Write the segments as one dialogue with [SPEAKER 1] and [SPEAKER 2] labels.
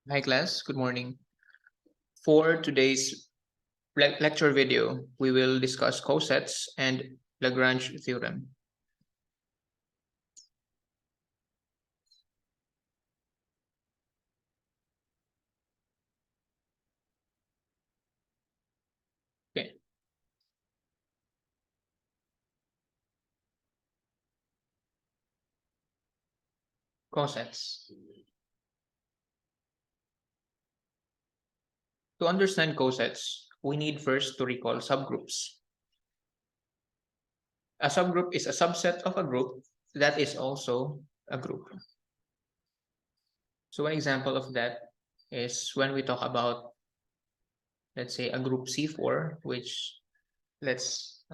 [SPEAKER 1] Hi class, good morning. For today's lecture video, we will discuss cosets and Lagrange theorem. Okay. Cosets. To understand cosets, we need first to recall subgroups. A subgroup is a subset of a group that is also a group. So one example of that is when we talk about, let's say, a group C4, which let's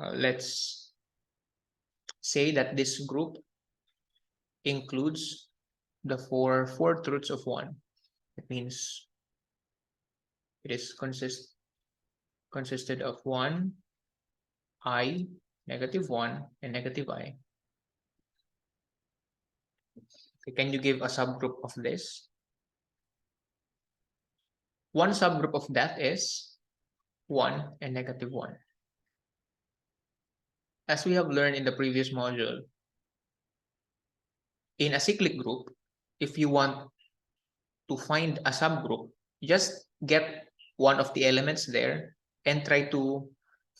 [SPEAKER 1] say that this group includes the four roots of 1. It means it is consisted of 1, I, -1, and -I. Okay, can you give a subgroup of this? One subgroup of that is 1 and -1. As we have learned in the previous module, in a cyclic group, if you want to find a subgroup, just get one of the elements there and try to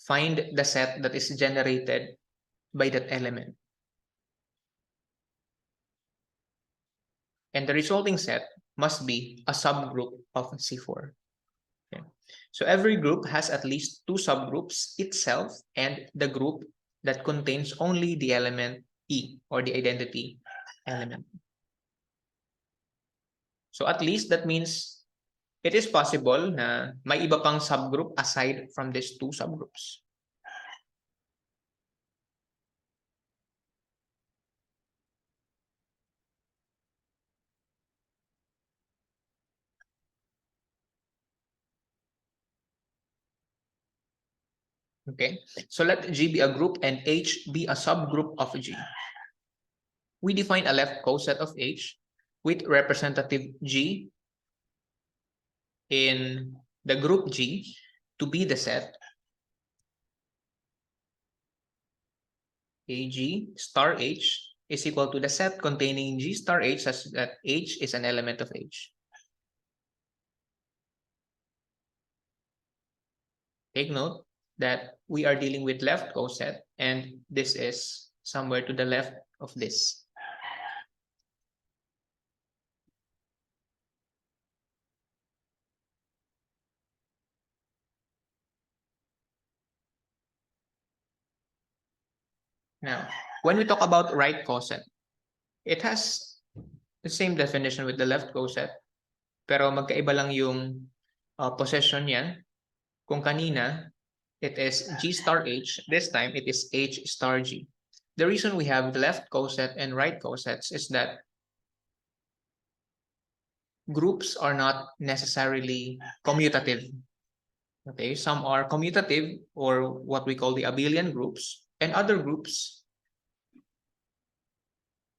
[SPEAKER 1] find the set that is generated by that element. And the resulting set must be a subgroup of C4. Okay. So every group has at least 2 subgroups itself and the group that contains only the element E or the identity element. So at least that means it is possible na may iba pang subgroup aside from these 2 subgroups. Okay, so let G be a group and H be a subgroup of G. We define a left coset of H with representative G in the group G to be the set G star H is equal to the set containing G star H such that H is an element of H. Take note that we are dealing with left coset and this is somewhere to the left of this. Now, when we talk about right coset, it has the same definition with the left coset, pero magkaiba lang yung possession niya. Kung kanina, it is G star H, this time it is H star G. The reason we have the left coset and right cosets is that groups are not necessarily commutative. Okay, some are commutative or what we call the abelian groups, and other groups,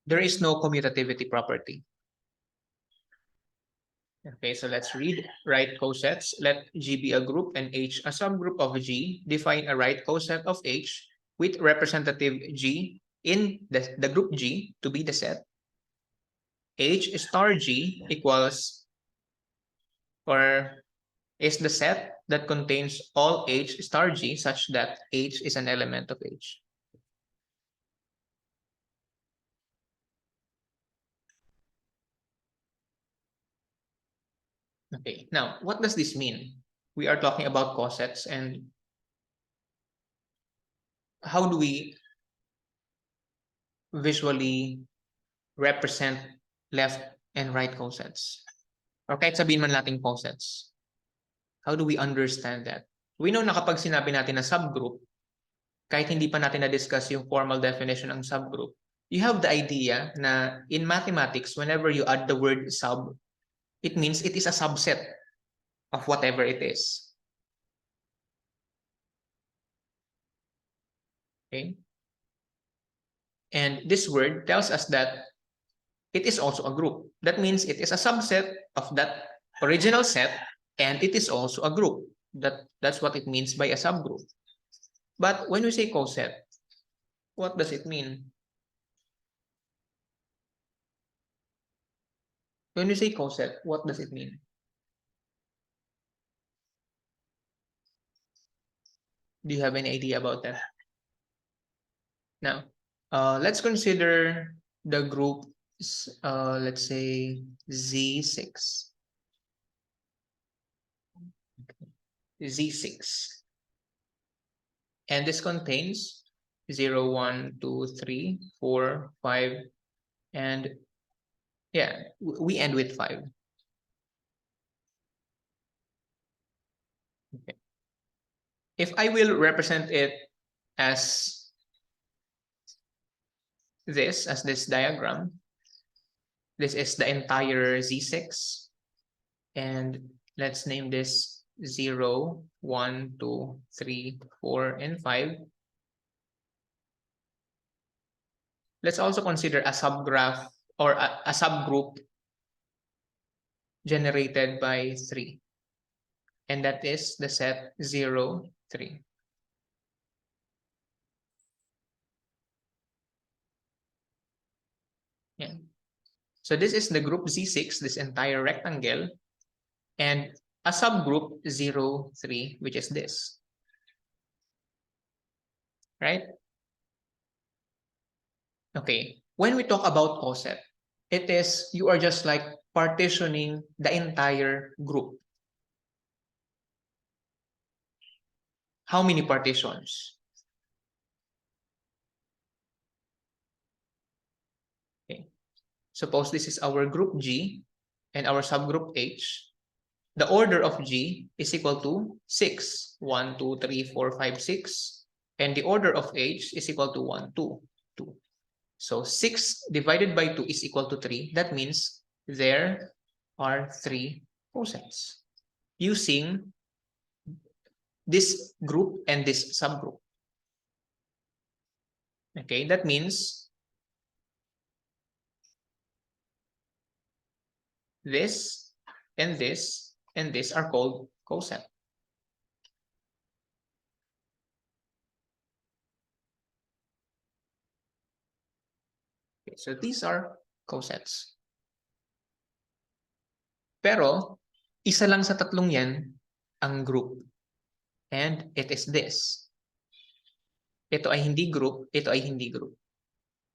[SPEAKER 1] there is no commutativity property. Okay, so let's read right cosets. Let G be a group and H a subgroup of G. Define a right coset of H with representative G in the group G to be the set. H star G equals or is the set that contains all H star G such that H is an element of H. Okay, now what does this mean? We are talking about cosets, and how do we visually represent left and right cosets? Or kahit sabihin man natin cosets. How do we understand that? We know na kapag sinabi natin na subgroup, kahit hindi pa natin na-discuss yung formal definition ng subgroup, you have the idea na in mathematics, whenever you add the word sub, it means it is a subset of whatever it is. Okay? And this word tells us that it is also a group. That means it is a subset of that original set, and it is also a group. That's what it means by a subgroup. But when we say coset, what does it mean? When we say coset, what does it mean? Do you have any idea about that? Now, let's consider the group, let's say Z6. Z6. And this contains 0, 1, 2, 3, 4, 5, and yeah, we end with 5. Okay. If I will represent it as this diagram, this is the entire Z6, and let's name this 0, 1, 2, 3, 4, and 5. Let's also consider a subgraph or a subgroup generated by 3. And that is the set 0, 3. Yeah. So this is the group Z6, this entire rectangle, and a subgroup 0, 3, which is this. Right? Okay. When we talk about coset, it is, you are just like partitioning the entire group. How many partitions? Okay. Suppose this is our group G and our subgroup H. The order of G is equal to 6. 1, 2, 3, 4, 5, 6. And the order of H is equal to 1, 2, 2. So 6 divided by 2 is equal to 3. That means there are 3 cosets using this group and this subgroup. Okay, that means this and this and this are called coset. Okay, so these are cosets. Pero isa lang sa tatlong yan ang group. And it is this. Ito ay hindi group, ito ay hindi group.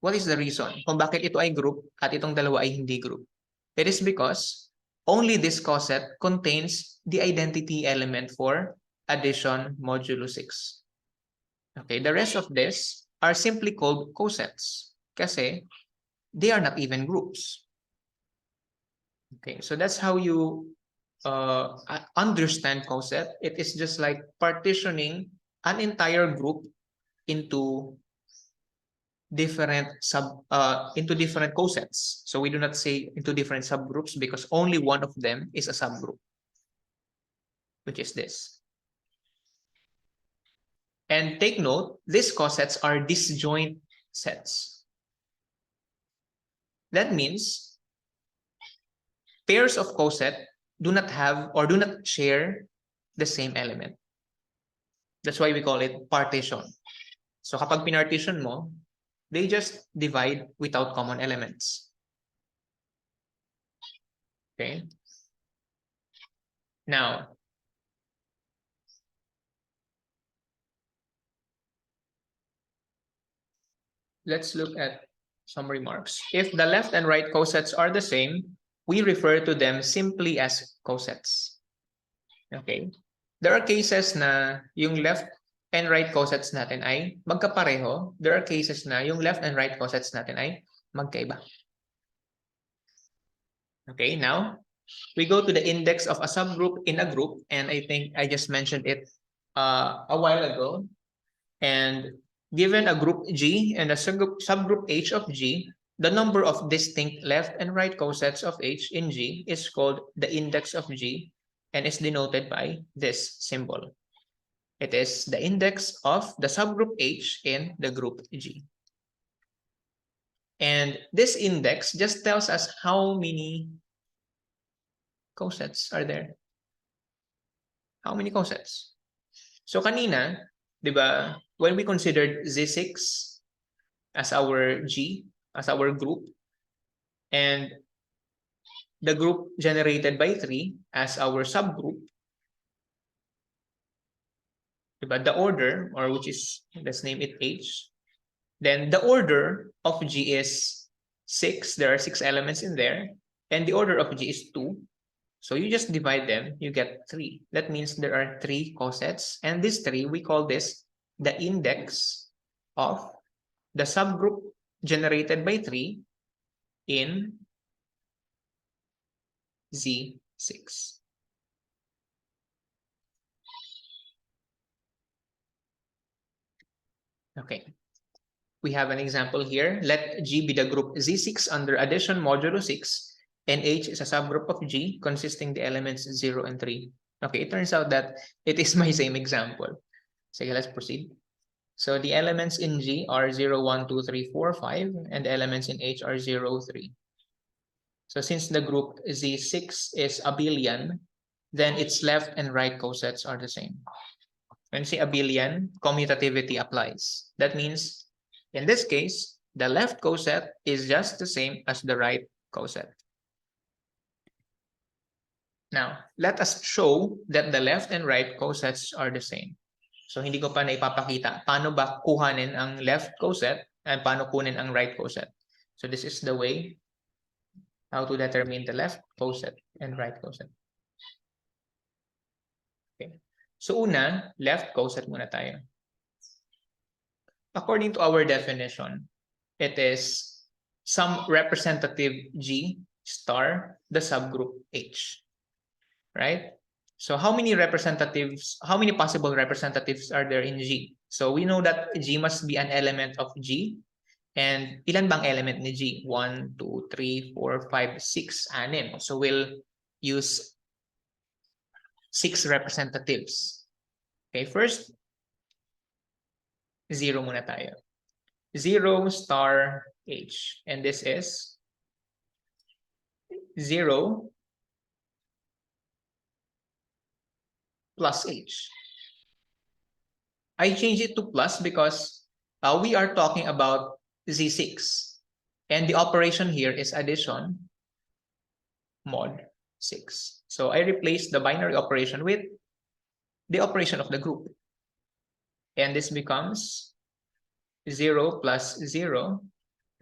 [SPEAKER 1] What is the reason kung bakit ito ay group at itong dalawa ay hindi group? It is because only this coset contains the identity element for addition modulo 6. Okay, the rest of this are simply called cosets kasi they are not even groups. Okay, so that's how you understand coset. It is just like partitioning an entire group into different cosets. So we do not say into different subgroups because only one of them is a subgroup, which is this. And take note, these cosets are disjoint sets. That means pairs of coset do not have or do not share the same element. That's why we call it partition. So kapag pinartition mo, they just divide without common elements. Okay. Now, let's look at some remarks. If the left and right cosets are the same, we refer to them simply as cosets. Okay. There are cases na yung left and right cosets natin ay magkapareho. There are cases na yung left and right cosets natin ay magkaiba. Okay, now we go to the index of a subgroup in a group, and I think I just mentioned it a while ago. And given a group G and a subgroup H of G, the number of distinct left and right cosets of H in G is called the index of G and is denoted by this symbol. It is the index of the subgroup H in the group G. And this index just tells us how many cosets are there? How many cosets? So kanina, di ba, when we considered Z6 as our G, as our group, and the group generated by 3 as our subgroup, diba? The order, or which is, let's name it H, then the order of G is 6. There are 6 elements in there, and the order of G is 2. So you just divide them, you get 3. That means there are 3 cosets, and this 3, we call this the index of the subgroup generated by 3 in Z6. Okay. We have an example here. Let G be the group Z6 under addition modulo 6, and H is a subgroup of G consisting the elements 0 and 3. Okay, it turns out that it is my same example. So let's proceed. So the elements in G are 0, 1, 2, 3, 4, 5, and the elements in H are 0, 3. So since the group Z6 is abelian, then its left and right cosets are the same. When you say abelian, commutativity applies. That means, in this case, the left coset is just the same as the right coset. Now, let us show that the left and right cosets are the same. So, hindi ko pa naipapakita paano ba kuhanin ang left coset and paano kunin ang right coset. So, this is the way how to determine the left coset and right coset. Okay. So, una, left coset muna tayo. According to our definition, it is some representative G star the subgroup H, right? So how many representatives, how many possible representatives are there in G? So we know that G must be an element of G. And ilan bang element ni G? 1, 2, 3, 4, 5, 6, 6. So we'll use 6 representatives. Okay, first, 0 muna tayo. 0 star H. And this is 0 plus H. I change it to plus because we are talking about Z6. And the operation here is addition mod 6. So I replace the binary operation with the operation of the group. And this becomes 0 plus 0,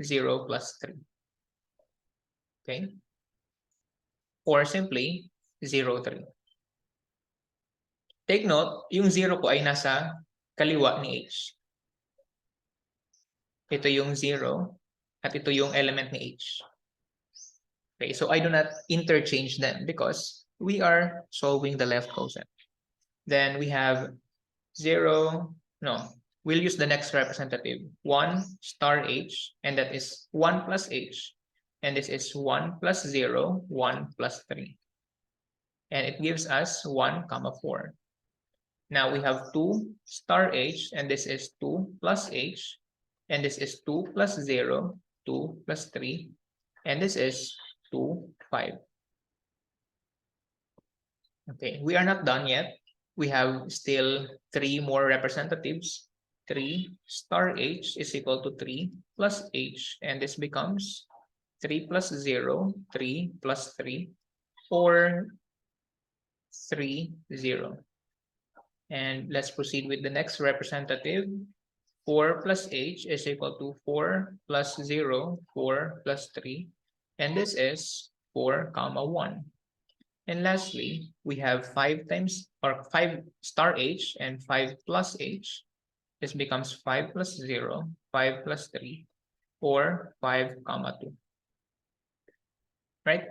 [SPEAKER 1] 0 plus 3. Okay? Or simply 0, 3. Take note, yung 0 ko ay nasa kaliwa ni H. Ito yung 0 at ito yung element ni H. Okay, so I do not interchange them because we are solving the left coset. Then we have 0, no, we'll use the next representative, 1 star H, and that is 1 plus H, and this is 1 plus 0, 1 plus 3. And it gives us 1, 4. Now we have 2 star H, and this is 2 plus H, and this is 2 plus 0, 2 plus 3, and this is 2, 5. Okay, we are not done yet. We have still 3 more representatives. 3 star H is equal to 3 plus H, and this becomes 3 plus 0, 3 plus 3, or 3, 0. And let's proceed with the next representative. 4 plus H is equal to 4 plus 0, 4 plus 3, and this is 4, 1. And lastly, we have 5 times or 5 star H and 5 plus H. This becomes 5 plus 0, 5 plus 3, or 5, 2. Right?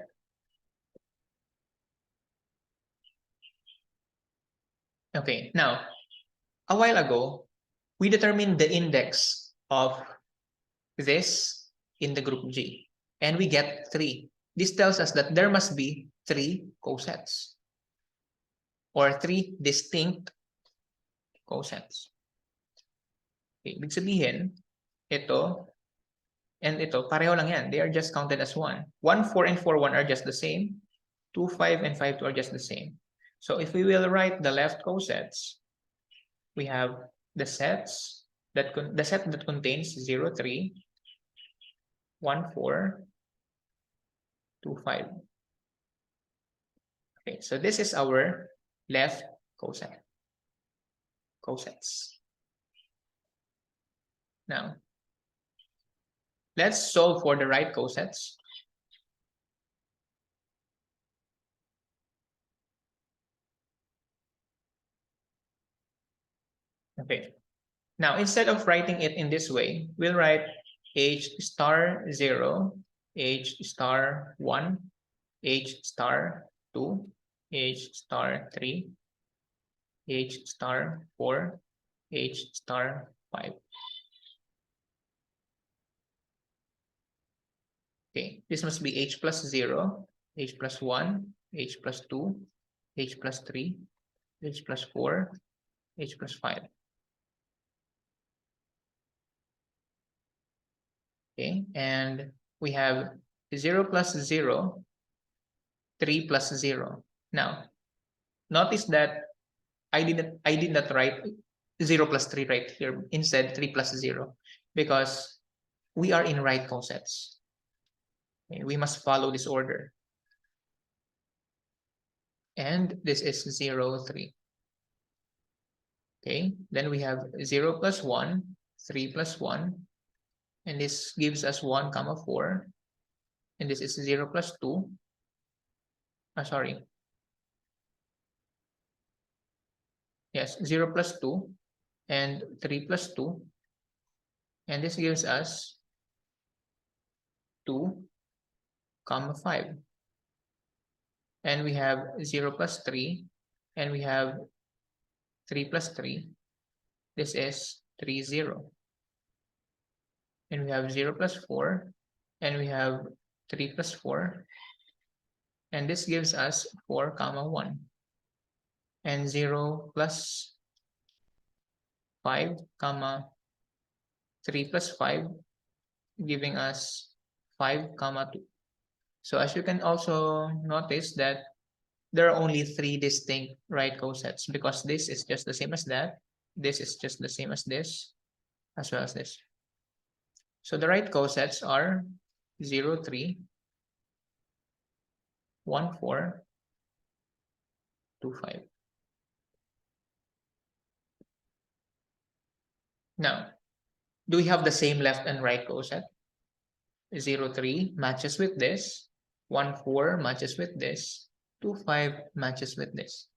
[SPEAKER 1] Okay, now, a while ago, we determined the index of this in the group G, and we get 3. This tells us that there must be 3 cosets or 3 distinct cosets. Okay, ibig sabihin, ito and ito, pareho lang yan. They are just counted as 1. 1, 4, and 4, 1 are just the same. 2, 5, and 5, 2 are just the same. So if we will write the left cosets, we have the sets the set that contains 0, 3, 1, 4, 2, 5. Okay, so this is our left cosets. Now, let's solve for the right cosets. Okay. Now, instead of writing it in this way, we'll write h star 0, h star 1, h star 2, h star 3, h star 4, h star 5. Okay, this must be h plus 0, h plus 1, h plus 2, h plus 3, h plus 4, h plus 5. Okay, and we have 0 plus 0, 3 plus 0. Now, notice that I did not write 0 plus 3 right here. Instead, 3 plus 0, because we are in right cosets. Okay, we must follow this order. And this is 0, 3. Okay, then we have 0 plus 1, 3 plus 1, and this gives us 1, 4, and this is 0 plus 2. Sorry. Yes, 0 plus 2 and 3 plus 2, and this gives us 2, 5. And we have 0 plus 3, and we have 3 plus 3. This is 3, 0. And we have 0 plus 4, and we have 3 plus 4. And this gives us 4, 1. And 0 plus 5, 3 plus 5, giving us 5, 2. So as you can also notice that there are only 3 distinct right cosets, because this is just the same as that, this is just the same as this, as well as this. So the right cosets are 0, 3, 1, 4, 2, 5. Now, do we have the same left and right coset? 0, 3 matches with this, 1, 4 matches with this, 2, 5 matches with this.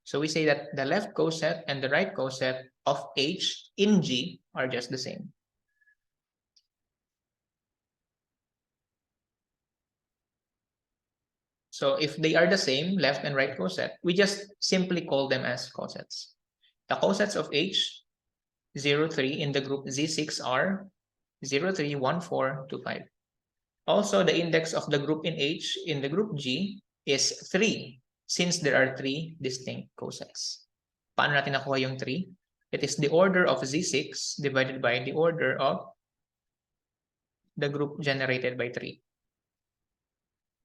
[SPEAKER 1] So we say that the left coset and the right coset of H in G are just the same. So if they are the same, left and right coset, we just simply call them as cosets. The cosets of H 0, 3 in the group Z6 are 0, 3, 1, 4, 2, 5. Also, the index of the group in H in the group G is 3, since there are 3 distinct cosets. Paano natin nakuha yung 3? It is the order of Z6 divided by the order of the group generated by 3.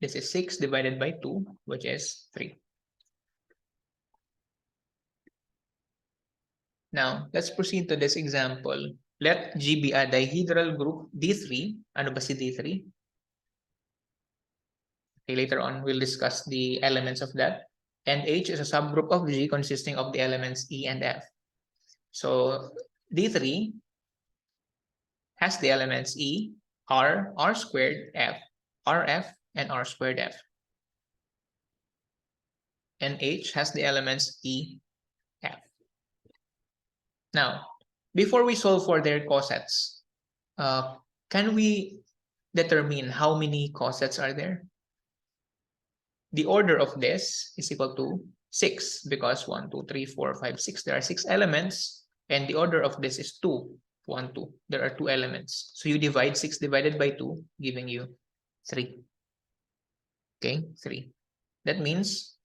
[SPEAKER 1] This is 6 divided by 2, which is 3. Now, let's proceed to this example. Let G be a dihedral group D3. Ano ba si D3? Okay, later on, we'll discuss the elements of that. And H is a subgroup of G consisting of the elements E and F. So D3 has the elements E, R, R squared, F, RF, and R squared F. And H has the elements E, F. Now, before we solve for their cosets, can we determine how many cosets are there? The order of this is equal to 6, because 1, 2, 3, 4, 5, 6. There are 6 elements, and the order of this is 2. 1, 2. There are 2 elements. So you divide 6 divided by 2, giving you 3. Okay, 3. That means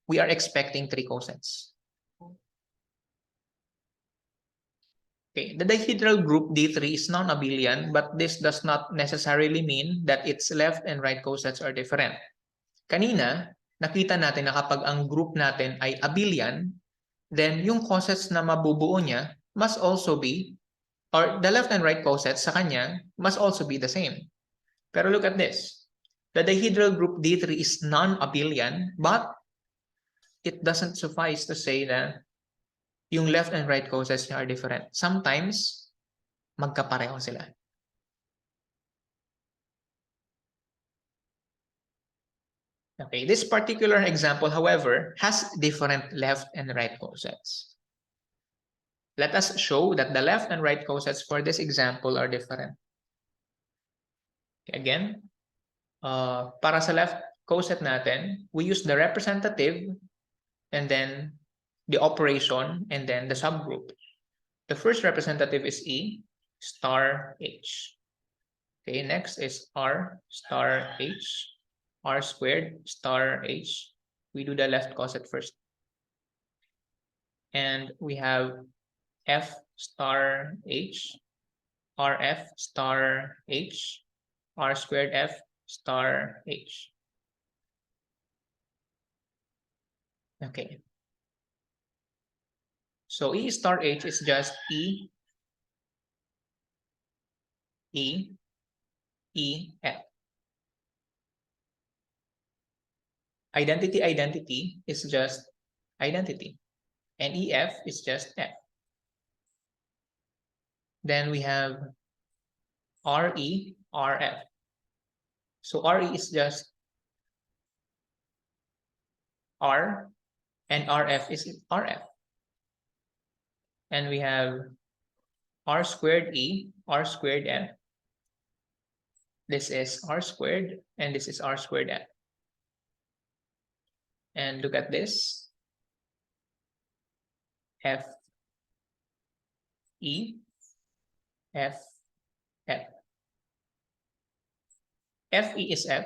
[SPEAKER 1] we are expecting 3 cosets. Okay, the dihedral group D3 is non-abelian, but this does not necessarily mean that its left and right cosets are different. Kanina, nakita natin na kapag ang group natin ay abelian, then yung cosets na mabubuo niya must also be, or the left and right cosets sa kanya must also be the same. Pero look at this. The dihedral group D3 is non-abelian, but it doesn't suffice to say that yung left and right cosets niya are different. Sometimes, magkapareho sila. Okay, this particular example, however, has different left and right cosets. Let us show that the left and right cosets for this example are different. Okay, again, para sa left coset natin, we use the representative and then the operation and then the subgroup. The first representative is E star H. Okay, next is R star H. R squared star H. We do the left coset first. And we have F star H, RF star H, R squared F star H. Okay. So E star H is just E, E, E, F. Identity is just identity. And EF is just F. Then we have RE, RF. So RE is just R and RF is RF. And we have R squared E, R squared F. This is R squared and this is R squared F. And look at this. F, E, F, F. FE is F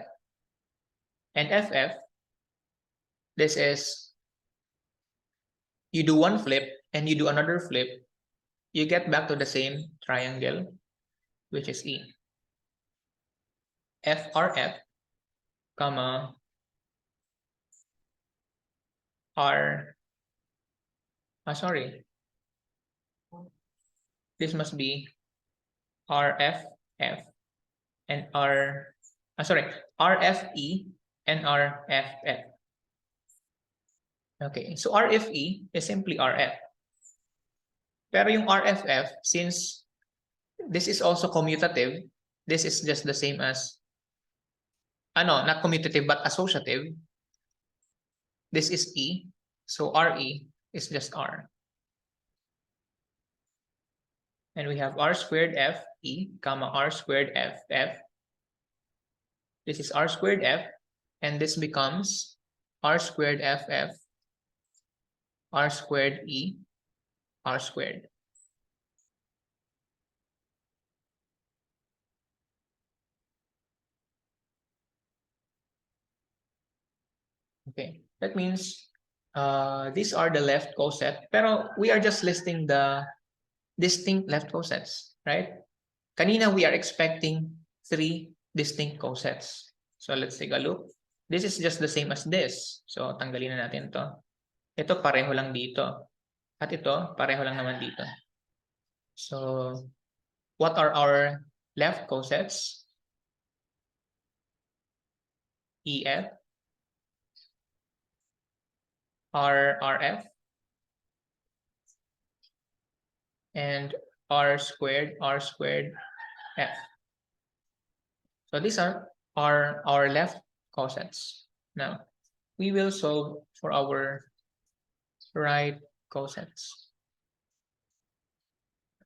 [SPEAKER 1] and FF, this is, you do one flip and you do another flip, you get back to the same triangle, which is E. FRF, comma, R, sorry, this must be RFF and RFE and RFF. Okay, so RFE is simply RF. Pero yung RFF, since this is also commutative, this is just the same as, not commutative but associative. This is E, so RE is just R. And we have R squared F E, comma R squared F F. This is R squared F, and this becomes R squared F F, R squared E, R squared. Okay, that means these are the left coset, pero we are just listing the distinct left cosets, right? Kanina we are expecting 3 distinct cosets. So let's take a look. This is just the same as this. So tanggalin na natin to. Ito pareho lang dito. At ito pareho lang naman dito. So what are our left cosets? EF, RF, and R squared F. So these are our left cosets. Now, we will solve for our right cosets.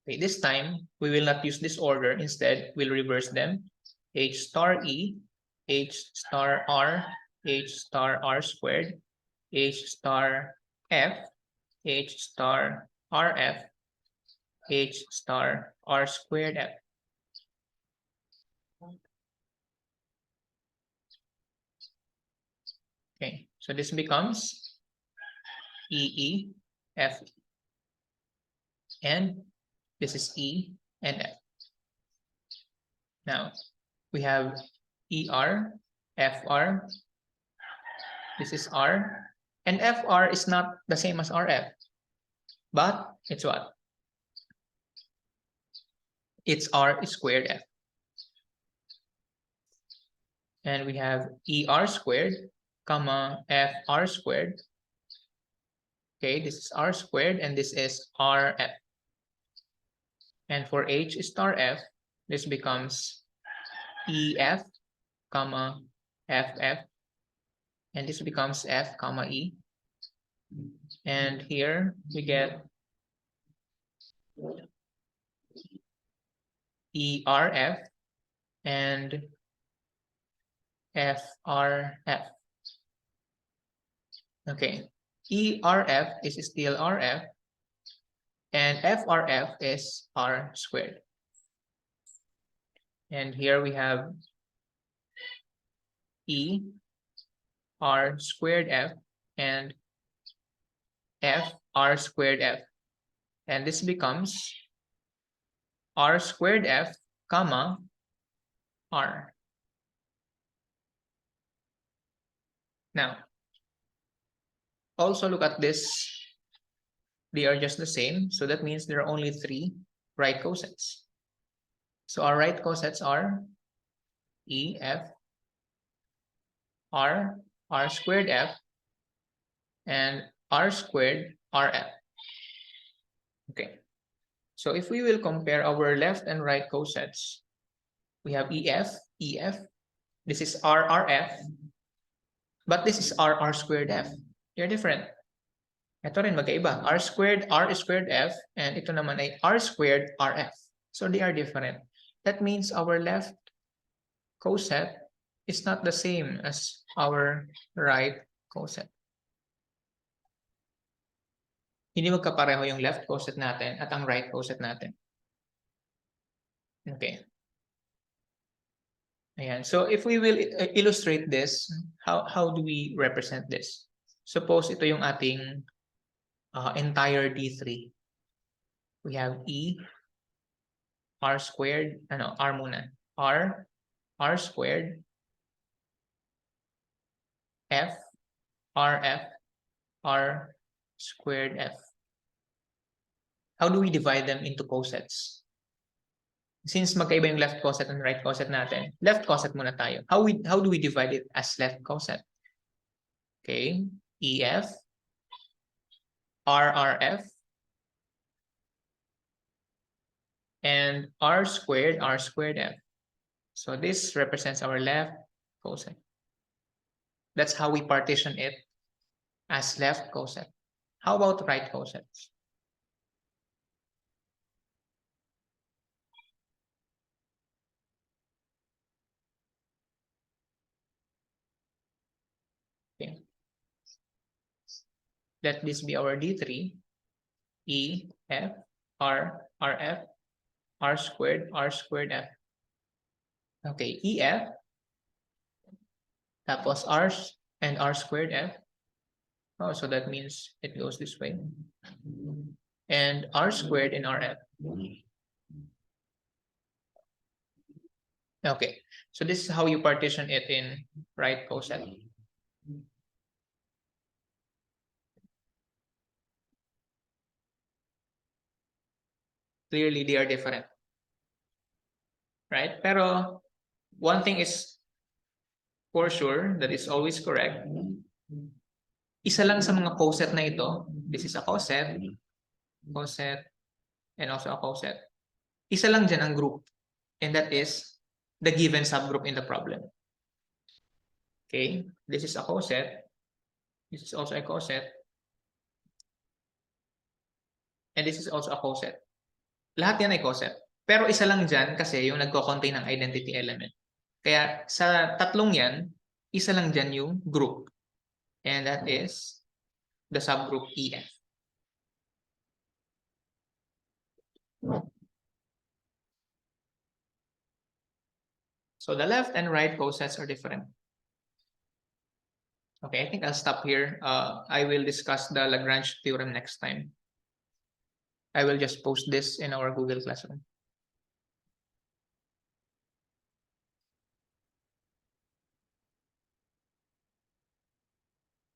[SPEAKER 1] Okay, this time, we will not use this order. Instead, we'll reverse them. H star E, H star R, H star R squared, H star F, H star RF, H star R squared F. Okay, so this becomes EE, F, and this is E and F. Now, we have ER, FR, This is R. And FR is not the same as RF. But it's what? It's R squared F. And we have ER squared, comma, FR squared. Okay, this is R squared and this is RF. And for H star F, this becomes EF, comma, FF. And this becomes F, comma, E. And here we get ERF and FRF. Okay, ERF is still RF and FRF is R squared. And here we have E R squared F and F R squared F. And this becomes R squared F, comma, R. Now, also look at this. They are just the same. So that means there are only 3 right cosets. So our right cosets are E, F, R, R squared F, and R squared RF. Okay. So if we will compare our left and right cosets, we have EF, EF. This is RRF. But this is R squared F. They're different. Ito rin magkaiba. R squared F. And ito naman ay R squared RF. So they are different. That means our left coset is not the same as our right coset. Hindi magkapareho yung left coset natin at ang right coset natin. Okay. Ayan. So if we will illustrate this, how do we represent this? Suppose ito yung ating entire D3. We have E, R squared, R muna. R squared, F, RF, R squared F. How do we divide them into cosets? Since magkaiba yung left coset and right coset natin, left coset muna tayo. How do we divide it as left coset? Okay, EF, RRF, and R squared F. So this represents our left coset. That's how we partition it as left coset. How about right cosets? Okay. Let this be our D3, E, F, R, RF, R squared F. Okay, EF, tapos R and R squared F. Oh, so that means it goes this way. And R squared in RF. Okay, so this is how you partition it in right coset. Clearly, they are different. Right? Pero one thing is for sure that is always correct. Isa lang sa mga coset na ito, this is a coset, and also a coset. Isa lang dyan ang group, and that is the given subgroup in the problem. Okay, this is a coset, this is also a coset, and this is also a coset. Lahat yan ay coset. Pero isa lang dyan kasi yung nagko-contain ng identity element. Kaya sa tatlong yan, isa lang dyan yung group. And that is the subgroup EF. So the left and right cosets are different. Okay, I think I'll stop here. I will discuss the Lagrange theorem next time. I will just post this in our Google Classroom.